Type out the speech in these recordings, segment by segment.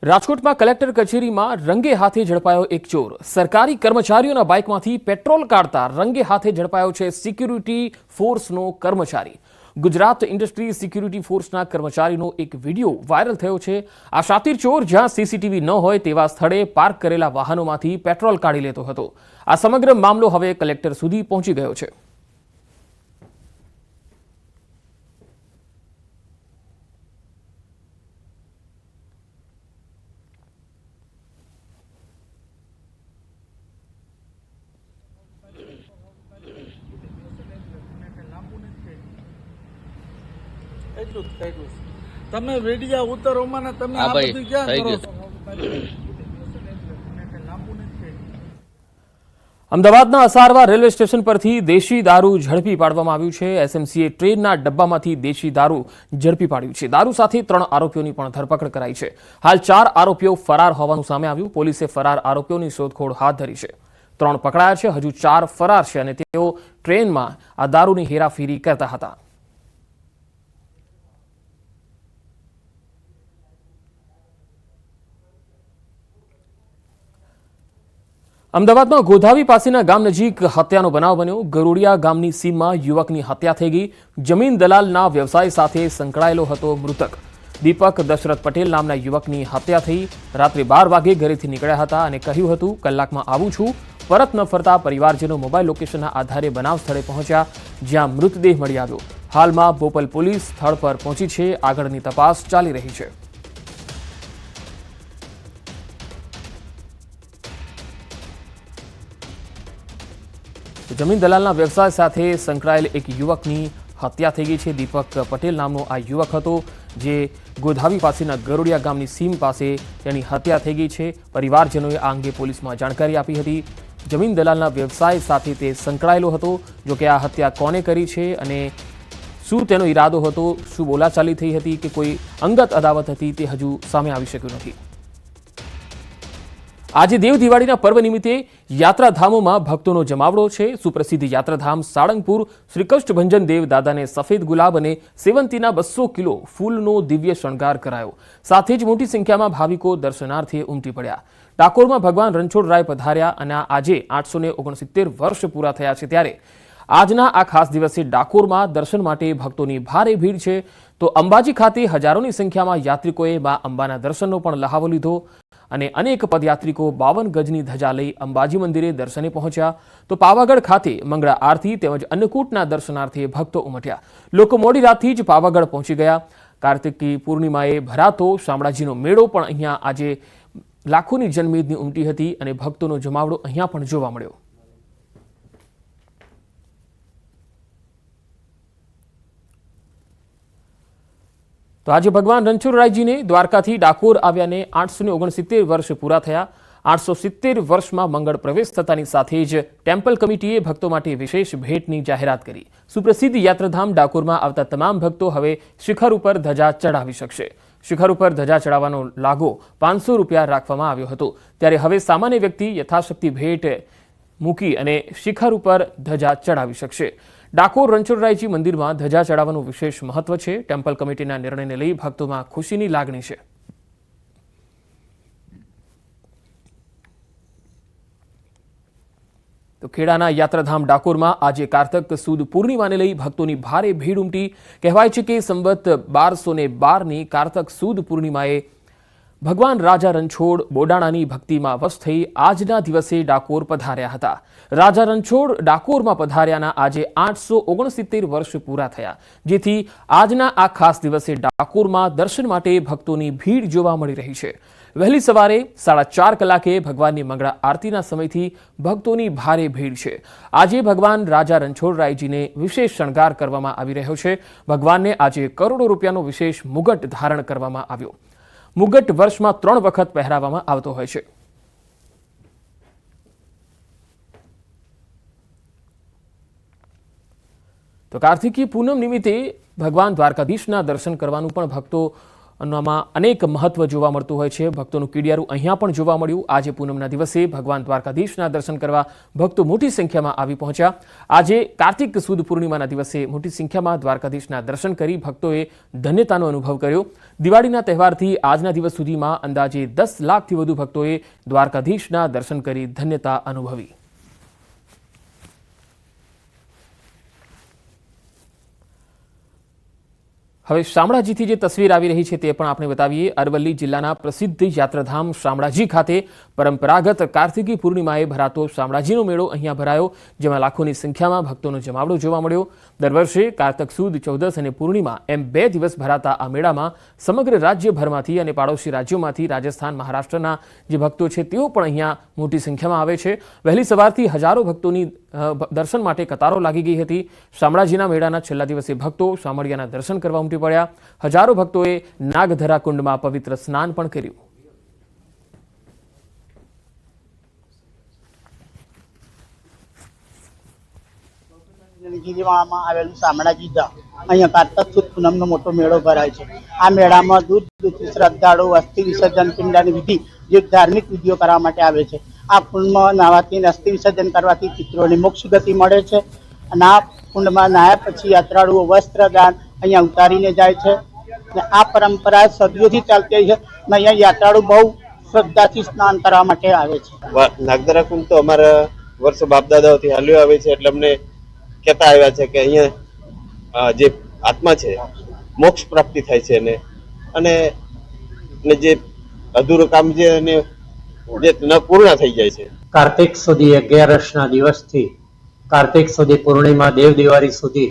રાજકોટ में कलेक्टर कचेरी में रंगे हाथे झड़पायो एक चोर। सरकारी कर्मचारीओना बाइकमांथी पेट्रोल काढता रंगे हाथे झड़पायो छे सिक्योरिटी फोर्सनो कर्मचारी। गुजरात इंडस्ट्री सिक्योरिटी फोर्सना कर्मचारीनो एक वीडियो वायरल थयो छे। आ शातिर चोर ज्यां सीसीटीवी न होय तेवा स्थळे पार्क करेला वाहनोमांथी पेट्रोल काढी लेतो हतो। आ समग्र मामलो हवे कलेक्टर सुधी पहोंची गयो छे। તમે વેડિયા ઉતરોમાં ને તમે આ બધું ક્યાં કરો છો? અમદાવાદના અસારવા રેલવે સ્ટેશન પરથી દેશી દારૂ ઝડપી પાડવામાં આવ્યું છે। એસએમસીએ ટ્રેનના ડબ્બામાંથી દેશી દારૂ ઝડપી પાડ્યું છે। દારૂ સાથે 3 આરોપીઓની પણ ધરપકડ કરાઈ છે। હાલ 4 આરોપીઓ ફરાર હોવાનું સામે આવ્યું। પોલીસે ફરાર આરોપીઓની શોધખોળ હાથ ધરી છે। 3 પકડાયા છે, હજુ 4 ફરાર છે અને તેઓ ટ્રેનમાં આ દારૂની હેરાફેરી કરતા હતા। અમદાવાદમાં ગોધાવી પાસેના ગામ નજીક હત્યાનો બનાવ બન્યો। ગરોડિયા ગામની સીમમાં યુવકની હત્યા થઈ ગઈ। જમીન દલાલના વ્યવસાય સાથે સંકળાયેલો હતો મૃતક। દીપક દશરથ પટેલ નામના યુવકની હત્યા થઈ। રાત્રે 12 વાગે ઘરેથી નીકળ્યા હતા અને કહ્યું હતું કલાકમાં આવું છું। પરત ન ફરતા પરિવારજનો મોબાઈલ લોકેશનના આધારે બનાવ સ્થળે પહોંચ્યા, જ્યાં મૃતદેહ મળી આવ્યો। હાલમાં બોપલ પોલીસ સ્થળ પર પહોંચી છે। આગળની તપાસ ચાલી રહી છે। જમીન દલાલના વ્યવસાય સાથે સંકળાયેલ એક યુવકની હત્યા થઈ ગઈ છે। દીપક પટેલ નામનો આ યુવક હતો, જે ગોધાવી પાસેના ગરોડિયા ગામની સીમ પાસે તેની હત્યા થઈ ગઈ છે। પરિવારજનોએ આ અંગે પોલીસમાં જાણકારી આપી હતી। જમીન દલાલના વ્યવસાય સાથે તે સંકળાયેલો હતો। જો કે આ હત્યા કોને કરી છે અને શું તેનો ઈરાદો હતો, શું બોલાચાલી થઈ હતી કે કોઈ અંગત અદાવત હતી, તે હજુ સામે આવી શક્યું નથી। આજે દેવ દિવાળીના પર્વ નિમિત્તે યાત્રાધામોમાં ભક્તોનો જમાવડો છે। સુપ્રસિદ્ધ યાત્રાધામ સાળંગપુર શ્રી કષ્ટભંજન દેવ દાદાને સફેદ ગુલાબ અને સેવંતીના 200 કિલો ફૂલનો દિવ્ય શણગાર કરાયો। સાથે જ મોટી સંખ્યામાં ભાવિકો દર્શનાર્થે ઉમટી પડ્યા। ડાકોરમાં ભગવાન રણછોડરાય પધાર્યા અને આજે 869 વર્ષ પૂરા થયા છે, ત્યારે આજના આ ખાસ દિવસે ડાકોરમાં દર્શન માટે ભક્તોની ભારે ભીડ છે। તો અંબાજી ખાતે હજારોની સંખ્યામાં યાત્રિકોએ મા અંબાના દર્શનનો પણ લહાવો લીધો અને અનેક પદયાત્રિકો 52 ગજની ધજા લઈ અંબાજી મંદિરે દર્શને પહોંચ્યા। તો પાવાગઢ ખાતે મંગળા આરતી તેમજ અન્નકૂટના દર્શનાર્થે ભક્તો ઉમટ્યા। લોકો મોડી રાતથી જ પાવાગઢ પહોંચી ગયા। કાર્તિકી પૂર્ણિમાએ ભરાતો શામળાજીનો મેળો પણ અહીંયા આજે લાખોની જનમેદની ઉમટી હતી અને ભક્તોનો જમાવડો અહીંયા પણ જોવા મળ્યો। તો આજે ભગવાન રણછોડરાયજીને દ્વારકાથી ડાકોર આવ્યાને 869 વર્ષ પૂરા થયા। 870 વર્ષમાં મંગળ પ્રવેશ થતાની સાથે જ ટેમ્પલ કમિટીએ ભક્તો માટે વિશેષ ભેટની જાહેરાત કરી। સુપ્રસિદ્ધ યાત્રાધામ ડાકોરમાં આવતા તમામ ભક્તો હવે શિખર ઉપર ધજા ચડાવી શકશે। શિખર ઉપર ધજા ચડાવવાનો લાગો 500 રૂપિયા રાખવામાં આવ્યો હતો, ત્યારે હવે સામાન્ય વ્યક્તિ યથાશક્તિ ભેટ મૂકી અને શિખર ઉપર ધજા ચડાવી શકશે। ડાકોર રણછોડરાયજી મંદિરમાં ધજા ચડાવવાનું વિશેષ મહત્વ છે। ટેમ્પલ કમિટીના નિર્ણયને લઈ ભક્તોમાં ખુશીની લાગણી છે। તો ખેડાના યાત્રાધામ ડાકોરમાં આજે કારતક સુદ પૂર્ણિમાને લઈ ભક્તોની ભારે ભીડ ઉમટી। કહેવાય છે કે સંવત 1212ની કારતક સુદ પૂર્ણિમાએ ભગવાન રાજા રણછોડ બોડાણાની ભક્તિમાં વશ થઈ આજના દિવસે ડાકોર પધાર્યા હતા। રાજા રણછોડ ડાકોરમાં પધાર્યાના આજે 869 વર્ષ પૂરા થયા, જેથી આજના આ ખાસ દિવસે ડાકોરમાં દર્શન માટે ભક્તોની ભીડ જોવા મળી રહી છે। વહેલી સવારે 4:30 કલાકે ભગવાનની મંગળા આરતીના સમયથી ભક્તોની ભારે ભીડ છે। આજે ભગવાન રાજા રણછોડરાયજીને વિશેષ શણગાર કરવામાં આવી રહ્યો છે। ભગવાનને આજે કરોડો રૂપિયાનો વિશેષ મુગટ ધારણ કરવામાં આવ્યો। મુગટ વર્ષમાં 3 વખત પહેરાવવામાં આવતો હોય છે। તો કાર્તિકી પૂનમ નિમિત્તે ભગવાન દ્વારકાધીશના દર્શન કરવાનું પણ ભક્તો આમાં અનેક મહત્વ જોવા મળતું હોય છે. ભક્તોનું કીડિયારું અહીંયા પણ જોવા મળ્યું. આજે પૂનમના દિવસે ભગવાન દ્વારકાધીશના દર્શન કરવા ભક્તો મોટી સંખ્યામાં આવી પહોંચ્યા. આજે કાર્તિક સુદ પૂર્ણિમાના દિવસે મોટી સંખ્યામાં દ્વારકાધીશના દર્શન કરી ભક્તોએ ધન્યતાનો અનુભવ કર્યો. દિવાળીના તહેવારથી આજના દિવસ સુધીમાં અંદાજે 10 લાખથી વધુ ભક્તોએ દ્વારકાધીશના દર્શન કરી ધન્યતા અનુભવી. હવે શામળાજીથી જે તસવીર આવી રહી છે તે પણ આપણે બતાવીએ. અરવલ્લી જિલ્લાના પ્રસિદ્ધ યાત્રાધામ શામળાજી ખાતે પરંપરાગત કાર્તિકી પૂર્ણિમાએ ભરાતો શામળાજીનો મેળો અહીંયા ભરાયો, જેમાં લાખોની સંખ્યામાં ભક્તોનો જમાવડો જોવા મળ્યો. દર વર્ષે કારતક સુદ, ચૌદસ અને પૂર્ણિમા એમ 2 દિવસ ભરાતા આ મેળામાં સમગ્ર રાજ્યભરમાંથી અને પાડોશી રાજ્યોમાંથી રાજસ્થાન, મહારાષ્ટ્રના જે ભક્તો છે તેઓ પણ અહીંયા મોટી સંખ્યામાં આવે છે. વહેલી સવારથી હજારો ભક્તોની દર્શન માટે કતારો લાગી ગઈ હતી. શામળાજીના મેળાના છેલ્લા દિવસે ભક્તો શામળિયાના દર્શન કરવા ઉમટી પડ્યા. હજારો ભક્તોએ નાગધરા કુંડમાં પવિત્ર સ્નાન પણ કર્યું. ગિરિમાળામાં આવેલું શામળાજી ધામ, અહીંયા કારતક સુદ પૂનમનો મોટો મેળો ભરાય છે. આ મેળામાં દૂર દૂરથી શ્રદ્ધાળુઓ અસ્થિ વિસર્જન, પિંડની વિધિ જે ધાર્મિક વિધિઓ કરવા માટે આવે છે. આ કુંડમાં નાહવાથી, અસ્થિ વિસર્જન કરવાથી પિતૃઓને મોક્ષ ગતિ મળે છે. અને આ કુંડમાં નાહ્યા પછી યાત્રાળુઓ વસ્ત્રદાન અહીંયા ઉતારીને જાય છે. આ પરંપરા સદીઓથી ચાલતી છે અને અહીંયા યાત્રાળુ બહુ શ્રદ્ધાથી સ્નાન કરવા માટે આવે છે. નાગધરા કુંડ તો અમારા વર્ષો બાપ દાદાઓથી હાલ્યો આવે છે, એટલે અમને કહેતા આવ્યા છે કે અહીંયા જે આત્મા છે મોક્ષ પ્રાપ્તિ થાય છે અને જે અધૂરું કામ છે અને જે ન પૂર્ણ થઈ જાય છે. કાર્તિક સુધી 11ના દિવસથી કાર્તિક સુધી પૂર્ણિમા દેવ દિવાળી સુધી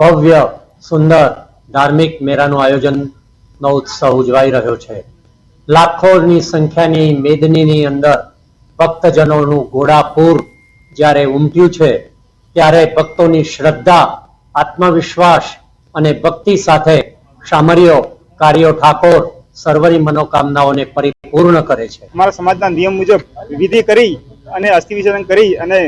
ભવ્ય સુંદર ધાર્મિક મેળાનું આયોજનનો ઉત્સવ ઉજવાઈ રહ્યો છે. લાખોની સંખ્યાની મેદનીની અંદર ભક્તજનોનું ઘોડાપૂર જ્યારે ઉમટ્યું છે, ત્યારે ભક્તોની શ્રદ્ધા, આત્મવિશ્વાસ અને ભક્તિ સાથે શામળિયો કાર્યો ઠાકોર સર્વની મનોકામનાઓને પરિપૂર્ણ કરે છે. અમારા સમાજના નિયમ મુજબ વિધિ કરી અને અસ્થિ વિસર્જન કરી અને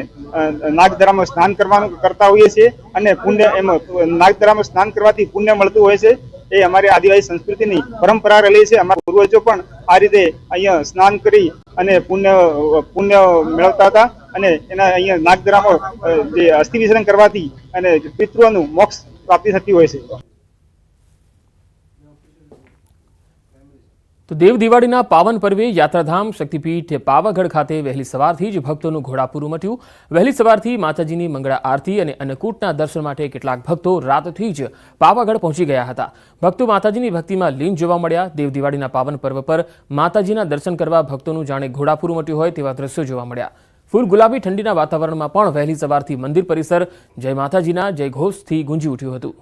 નાગધરામાં સ્નાન કરવાનું કરતા હોઈએ છીએ અને પુણ્ય એમાં નાગધરામાં સ્નાન કરવાથી પુણ્ય મળતું હોય છે. એ અમારી આદિવાસી સંસ્કૃતિની પરંપરા રહેલી છે. અમારા પૂર્વજો પણ આ રીતે અહીંયા સ્નાન કરી અને પુણ્ય મેળવતા હતા અને એના અહીંયા નાગધરામાં જે અસ્થિ વિસર્જન કરવાથી અને પિતૃઓનું મોક્ષ પ્રાપ્તિ થતી હોય છે. તો દેવ દિવાળીના પાવન પર્વે યાત્રાધામ શક્તિપીઠ પાવાગઢ ખાતે વહેલી સવારથી જ ભક્તોનું ઘોડાપૂર ઉમટ્યું. વહેલી સવારથી માતાજીની મંગળા આરતી અને અન્નકૂટના દર્શન માટે કેટલાક ભક્તો રાતથી જ પાવાગઢ પહોંચી ગયા હતા. ભક્તો માતાજીની ભક્તિમાં લીન જોવા મળ્યા. દેવ દિવાળીના પાવન પર્વ પર માતાજીના દર્શન કરવા ભક્તોનું જાણે ઘોડાપૂર ઉમટ્યું હોય તેવા દ્રશ્યો જોવા મળ્યા. ફૂલ ગુલાબી ઠંડીના વાતાવરણમાં પણ વહેલી સવારથી મંદિર પરિસર જય માતાજીના જય ઘોષથી ગુંજી ઉઠ્યું હતું.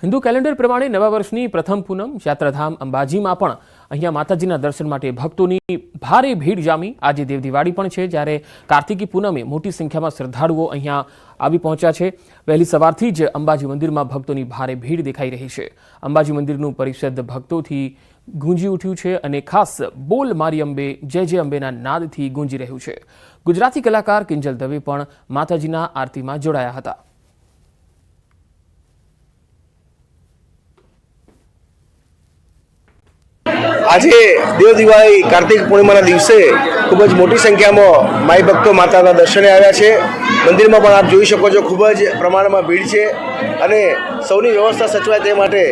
હિન્દુ કેલેન્ડર પ્રમાણે નવા વર્ષની પ્રથમ પૂનમ યાત્રાધામ અંબાજીમાં પણ અહીંયા માતાજીના દર્શન માટે ભક્તોની ભારે ભીડ જામી. આજે દેવ દિવાળી પણ છે, જ્યારે કાર્તિકી પૂનમે મોટી સંખ્યામાં શ્રદ્ધાળુઓ અહીંયા આવી પહોંચ્યા છે. વહેલી સવારથી જ અંબાજી મંદિરમાં ભક્તોની ભારે ભીડ દેખાઈ રહી છે. અંબાજી મંદિરનું પરિષદ ભક્તોથી ગુંજી ઉઠ્યું છે અને ખાસ બોલ મારી અંબે, જય જય અંબેના નાદથી ગુંજી રહ્યું છે. ગુજરાતી કલાકાર કિંજલ દવે પણ માતાજીના આરતીમાં જોડાયા હતા. આજે દેવ દિવાળી કાર્તિક પૂર્ણિમાના દિવસે ખૂબ જ મોટી સંખ્યામાં માઈ ભક્તો માતાના દર્શને આવ્યા છે. મંદિરમાં પણ આપ જોઈ શકો છો, ખૂબ જ પ્રમાણમાં ભીડ છે અને સૌની વ્યવસ્થા સચવાય તે માટે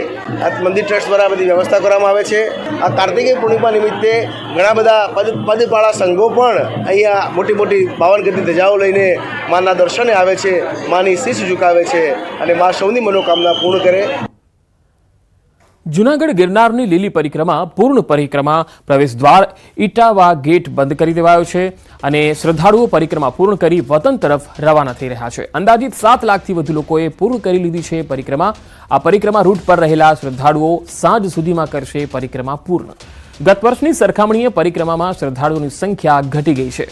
આ મંદિર ટ્રસ્ટ દ્વારા બધી વ્યવસ્થા કરવામાં આવે છે. આ કાર્તિકી પૂર્ણિમા નિમિત્તે ઘણા બધા પદપાળા સંઘો પણ અહીંયા મોટી મોટી પાવનગતિ ધજાઓ લઈને માના દર્શને આવે છે, માની શીશ ઝુકાવે છે અને મા સૌની મનોકામના પૂર્ણ કરે. જૂનાગઢ ગિરનારની લીલી પરિક્રમા પૂર્ણ પરિક્રમા પ્રવેશ દ્વાર ઇટાવા ગેટ બંધ કરી દેવાયો છે અને શ્રદ્ધાળુઓ પરિક્રમા પૂર્ણ કરી વતન તરફ રવાના થઈ રહ્યા છે. અંદાજિત 7 લાખથી વધુ લોકોએ પૂર્ણ કરી લીધી છે પરિક્રમા. આ પરિક્રમા રૂટ પર રહેલા શ્રદ્ધાળુઓ સાંજ સુધીમાં કરશે પરિક્રમા પૂર્ણ. ગત વર્ષની સરખામણીએ પરિક્રમામાં શ્રદ્ધાળુઓની સંખ્યા ઘટી ગઈ છે.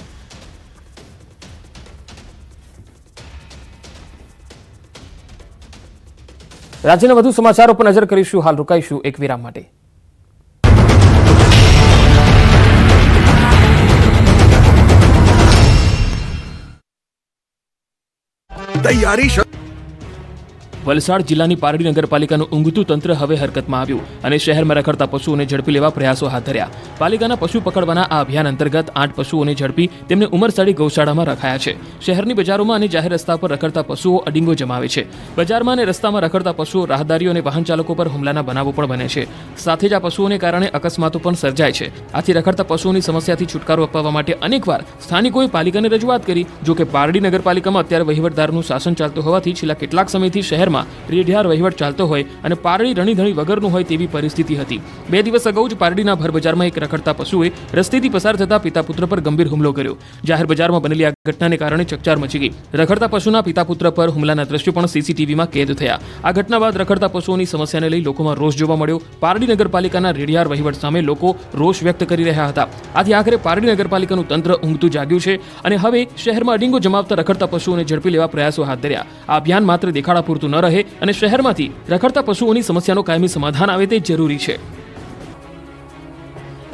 રાજ્યના વધુ સમાચારો પર નજર કરીશું. હાલ રોકાઈશું એક વિરામ માટે. તૈયારી વલસાડ જિલ્લાની પારડી નગરપાલિકાનું ઊંઘતું તંત્ર હવે હરકતમાં આવ્યું અને શહેરમાં રખડતા પશુઓને ઝડપી લેવા પ્રયાસો હાથ ધર્યા. પાલિકાના પશુ પકડવાના આ અભિયાન અંતર્ગત 8 પશુઓને ઝડપી તેમને ઉમરસાડી ગૌશાળામાં રખાયા છે. શહેરની બજારોમાં અને જાહેર રસ્તા પર રખડતા પશુઓ અડીંગો જમાવે છે. બજારમાં અને રસ્તામાં રખડતા પશુઓ રાહદારીઓ અને વાહન ચાલકો પર હુમલાના બનાવો પણ બને છે. સાથે જ આ પશુઓને કારણે અકસ્માતો પણ સર્જાય છે. આથી રખડતા પશુઓની સમસ્યાથી છુટકારો અપાવવા માટે અનેકવાર સ્થાનિકોએ પાલિકાને રજૂઆત કરી. જો કે પારડી નગરપાલિકામાં અત્યારે વહીવટદારનું શાસન ચાલતું હોવાથી છેલ્લા કેટલાક સમયથી શહેરમાં રેઢિયાર વહીવટ ચાલતો હોય અને પારડી રણીધણી વગરનું હોય તેવી પરિસ્થિતિ હતી. 2 દિવસ અગાઉ જ પારડીના ભર બજારમાં એક રખડતા પશુએ રસ્તેથી પસાર થતા પિતા પુત્ર પર ગંભીર હુમલો કર્યો. જાહેર બજારમાં બનેલી આ ઘટનાને કારણે ચકચાર મચી ગઈ. રખડતા પશુના પિતા પુત્ર પર હુમલાના દ્રશ્યો પણ સીસીટીવીમાં કેદ થયા. આ ઘટના બાદ રખડતા પશુઓની સમસ્યાને લઈ લોકોમાં રોષ જોવા મળ્યો. પારડી નગરપાલિકાના રેઢિયાર વહીવટ સામે લોકો રોષ વ્યક્ત કરી રહ્યા હતા. આથી આખરે પારડી નગરપાલિકાનું તંત્ર ઊંઘતું જાગ્યું છે અને હવે શહેરમાં અડીંગો જમાવતા રખડતા પશુઓને ઝડપી લેવા પ્રયાસો હાથ ધર્યા. આ અભિયાન માત્ર દેખાડા પૂરતું ન રહે અને શહેરમાંથી રખડતા પશુઓની સમસ્યાનો કાયમી સમાધાન આવે તે જરૂરી છે.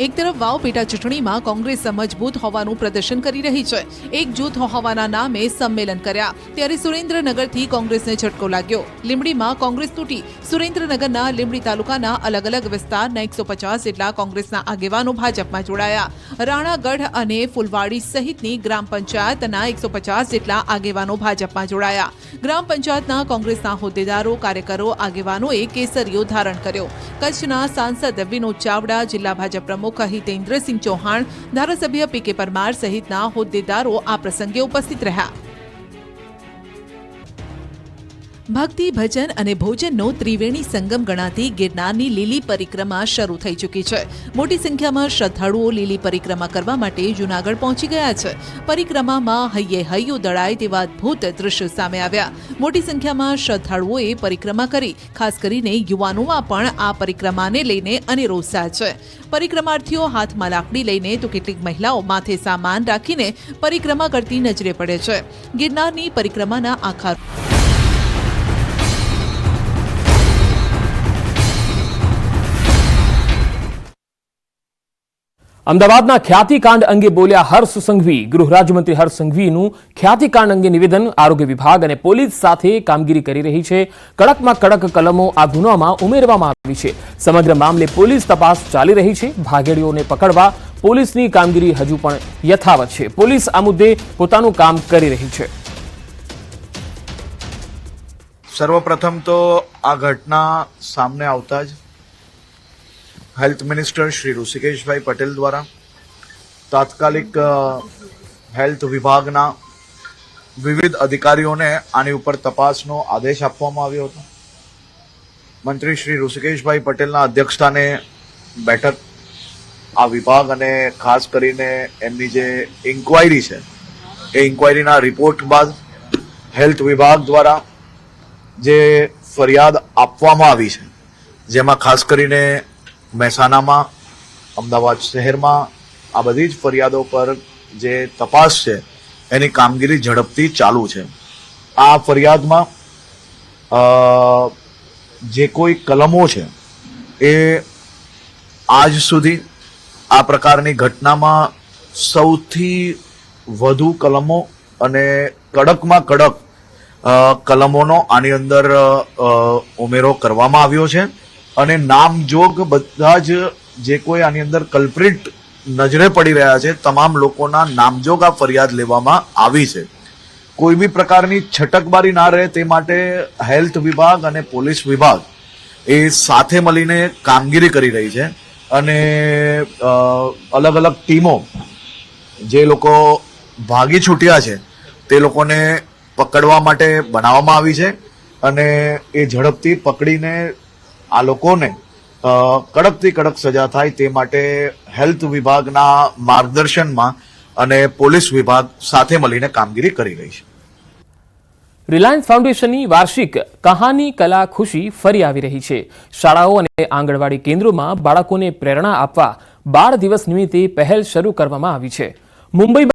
એક તરફ વાવ પેટા ચૂંટણીમાં કોંગ્રેસ મજબૂત હોવાનું પ્રદર્શન કરી રહી છે. એક જૂથ હોવાના નામે સંમેલન કર્યા ત્યારે સુરેન્દ્રનગરથી કોંગ્રેસને ઝટકો લાગ્યો. લીંબડીમાં કોંગ્રેસ તૂટી. સુરેન્દ્રનગરના લીંબડી તાલુકાના અલગ અલગ વિસ્તારના 150 જેટલા કોંગ્રેસના આગેવાનો ભાજપમાં જોડાયા. રાણાગઢ અને ફુલવાડી સહિતની ગ્રામ પંચાયતના 150 જેટલા આગેવાનો ભાજપમાં જોડાયા. ગ્રામ પંચાયતના કોંગ્રેસના હોદ્દેદારો, કાર્યકરો, આગેવાનોએ કેસરીઓ ધારણ કર્યો. કચ્છના સાંસદ વિનોદ ચાવડા, જિલ્લા ભાજપ પ્રમુખ હિતેન્દ્રસિંહ ચૌહાણ, ધારાસભ્ય પી કે પરમાર સહિતના હોદ્દેદારો આ પ્રસંગે ઉપસ્થિત રહ્યા. ભક્તિ, ભજન અને ભોજનનો ત્રિવેણી સંગમ ગણાતી ગિરનારની લીલી પરિક્રમા શરૂ થઈ ચૂકી છે. મોટી સંખ્યામાં શ્રદ્ધાળુઓ લીલી પરિક્રમા કરવા માટે જૂનાગઢ પહોંચી ગયા છે. પરિક્રમામાં હૈયે હૈયું દળાય તેવા અદ્ભુત દ્રશ્યો સામે આવ્યા. મોટી સંખ્યામાં શ્રદ્ધાળુઓએ પરિક્રમા કરી. ખાસ કરીને યુવાનોમાં પણ આ પરિક્રમાને લઈને અનેરો ઉત્સાહ છે. પરિક્રમાર્થીઓ હાથમાં લાકડી લઈને તો કેટલીક મહિલાઓ માથે સામાન રાખીને પરિક્રમા કરતી નજરે પડે છે. ગિરનારની પરિક્રમાના આખા અમદાવાદના ખ્યાતિકાંડ અંગે બોલ્યા હર્ષ સંઘવી. ગૃહ રાજ્યમંત્રી હર્ષ સંઘવીનું ખ્યાતિકાંડ અંગે નિવેદન. આરોગ્ય વિભાગ અને પોલીસ સાથે કામગીરી કરી રહી છે. કડકમાં કડક કલમો આ ગુનામાં ઉમેરવામાં આવી છે. સમગ્ર મામલે પોલીસ તપાસ ચાલી રહી છે. ભાગેડીઓને પકડવા પોલીસની કામગીરી હજુ પણ યથાવત છે. પોલીસ આ મુદ્દે પોતાનું કામ કરી રહી છે. સર્વપ્રથમ તો આ ઘટના સામે આવતા જ હેલ્થ મિનિસ્ટર શ્રી ઋષિકેશભાઈ પટેલ દ્વારા તાત્કાલિક હેલ્થ વિભાગના વિવિધ અધિકારીઓને આની ઉપર તપાસનો આદેશ આપવામાં આવ્યો હતો. મંત્રી શ્રી ઋષિકેશભાઈ પટેલના અધ્યક્ષસ્થાને બેઠક આ વિભાગ અને ખાસ કરીને એમની જે ઇન્ક્વાયરી છે એ ઇન્ક્વાયરીના રિપોર્ટ બાદ હેલ્થ વિભાગ દ્વારા જે ફરિયાદ આપવામાં આવી છે, જેમાં ખાસ કરીને મહેસાણામાં, અમદાવાદ શહેરમાં આ બધી જ ફરિયાદો પર જે તપાસ છે એની કામગીરી ઝડપથી ચાલુ છે. આ ફરિયાદમાં જે કોઈ કલમો છે એ આજ સુધી આ પ્રકારની ઘટનામાં સૌથી વધુ કલમો અને કડકમાં કડક કલમોનો આની અંદર ઉમેરો કરવામાં આવ્યો છે અને નામજોગ બધા જ જે કોઈ આની અંદર કલ્પ્રિટ નજરે પડી રહ્યા છે તમામ લોકોના નામજોગ આ ફરિયાદ લેવામાં આવી છે. કોઈ બી પ્રકારની છટકબારી ના રહે તે માટે હેલ્થ વિભાગ અને પોલીસ વિભાગ એ સાથે મળીને કામગીરી કરી રહી છે અને અલગ અલગ ટીમો જે લોકો ભાગી છૂટ્યા છે તે લોકોને પકડવા માટે બનાવવામાં આવી છે અને એ ઝડપથી પકડીને આ લોકોને કડકથી કડક સજા થાય તે માટે હેલ્થ વિભાગના માર્ગદર્શનમાં અને પોલીસ વિભાગ સાથે મળીને કામગીરી કરી રહી છે. રિલાયન્સ ફાઉન્ડેશનની વાર્ષિક કહાની કલા ખુશી ફરી આવી રહી છે. શાળાઓ અને આંગણવાડી કેન્દ્રોમાં બાળકોને પ્રેરણા આપવા બાળ દિવસ નિમિત્તે પહેલ શરૂ કરવામાં આવી છે. મુંબઈમાં